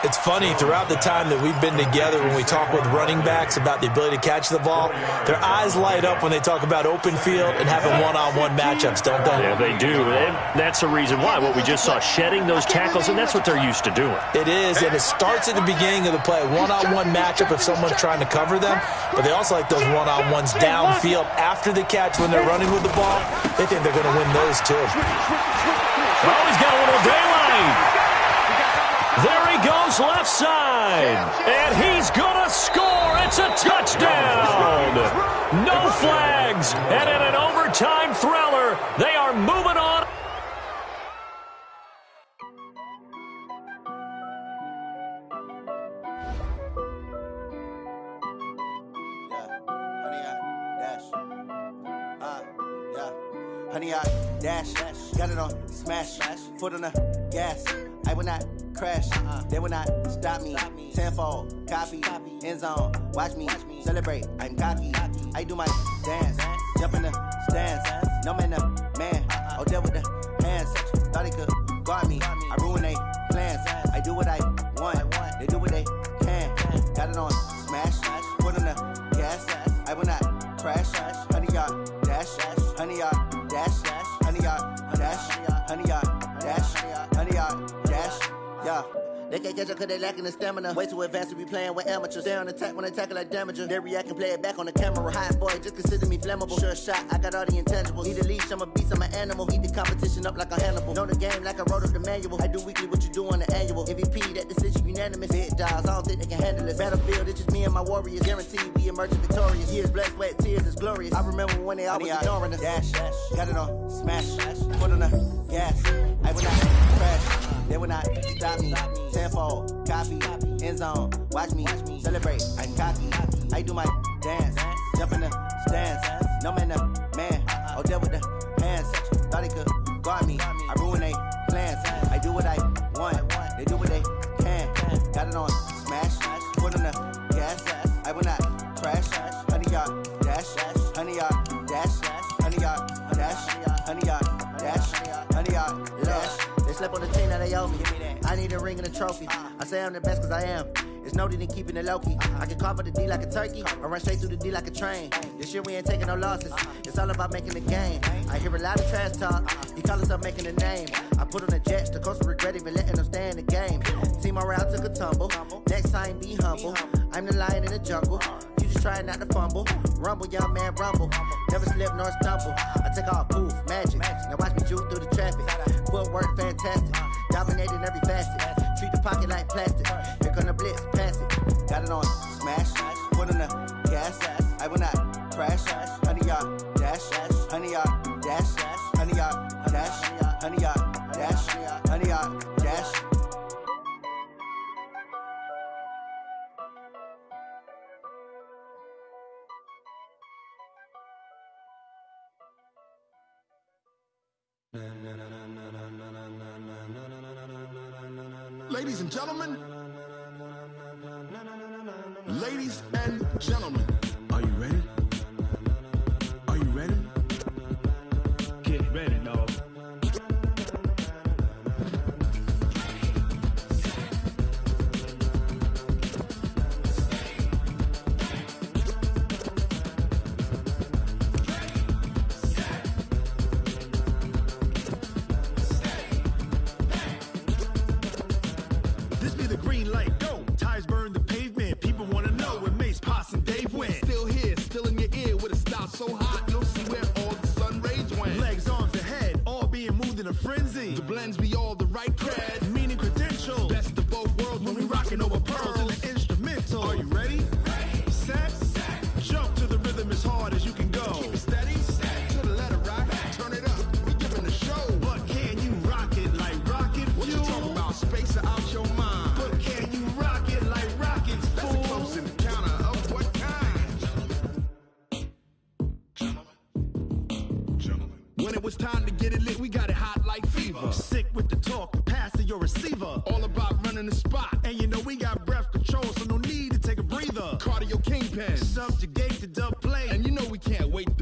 It's funny, throughout the time that we've been together, when we talk with running backs about the ability to catch the ball, their eyes light up when they talk about open field and having one-on-one matchups, don't they? Yeah, they do. And that's the reason why. What we just saw, shedding those tackles, and that's what they're used to doing. It is, and it starts at the beginning of the play. One-on-one matchup if someone's trying to cover them, but they also like those one-on-ones downfield after the catch when they're running with the ball. They think they're going to win those, too. Oh, he's got a little daylight. There he goes left side, and he's going to score. It's a touchdown. No flags, and in an overtime thriller, they are moving on. 100-yard dash. Got it on smash. Foot on the gas. I will not crash. They will not stop me. Tenfold, copy, end zone. Watch me celebrate. I'm cocky. I do my dance. Jump in the stands. No man, man. Oh, there with the hands. Thought he could guard me. I ruin they plans. I do what I want. They do what they can. Got it on smash. Foot on the gas. I will not crash. 100-yard dash. 100-yard dash. 100-yard dash. 100-yard dash. 100-yard dash. Yeah. They can't catch up cause they lacking the stamina. Way too advanced to be playing with amateurs. Stay on attack when they tackle like damager. They react and play it back on the camera. Hot boy, just consider me flammable. Sure shot, I got all the intangibles. Need a leash, I'm a beast, I'm an animal. Eat the competition up like a Hannibal. Know the game like I wrote up the manual. I do weekly what you do on the annual. MVP, that decision unanimous. Big dials, I don't think they can handle it. Battlefield, it's just me and my warriors. Guaranteed we emerge victorious. Years, blood, sweat, tears, it's glorious. I remember when they always ignoring us. Dash, got it on smash. Foot on the gas. I will not crash. They will not stop me. Tenfold, copy, end zone. Watch me celebrate. I'm cocky. I do my dance. Jump in the stands. No man, man. Oh, there with the hands. Thought he could guard me. I ruin they plans. I do what I want. They do what they can. Got it on smash. Foot on the gas. I will not crash. 100-yard dash. 100-yard dash. 100-yard dash. 100-yard dash. 100-yard dash. They slept on the team that they owe me. I need a ring and a trophy. I say I'm the best cause I am. It's no need in keeping it low-key. I can carve up the D like a turkey or run straight through the D like a train. This year we ain't taking no losses. It's all about making the game. I hear a lot of trash talk. He call himself making a name. I put on the Jets. The coach regret even letting them stay in the game. Team morale took a tumble. Next time be humble. I'm the lion in the jungle. You just trying not to fumble. Rumble, young man, rumble. Never slip nor stumble. I take off, poof, magic. Now watch me juke through the traffic. Footwork fantastic. Dominating every facet. Treat the pocket like plastic. Here come the blitz, pass it. Got it on smash. Foot on the gas. I will not crash. 100-yard dash. 100-yard dash. 100-yard dash. 100-yard dash. 100-yard dash. Ladies and gentlemen, ladies and gentlemen, are you ready? Are you ready? Get ready, dog. So hot, you'll see where all the sun rays went. Legs, arms, and head, all being moved in a frenzy. The blends be all the right cred, meaning credentials. Best of both worlds when we rockin' over pearls in the instrumental. Are you ready? Set, jump to the rhythm as hard as you can go. Keep it steady, to the letter rock, turn it up, we giving the show. But can you rock it like rocket fuel? What you talking about, space out your mind? But can you rock it like rockets, fool? That's a close encounter of what kind? When it was time to get it lit, we got it hot like fever. Sick with the talk, pass to your receiver. All about running the spot. And you know we got breath control, so no need to take a breather. Cardio kingpin, subjugate the dub play. And you know we can't wait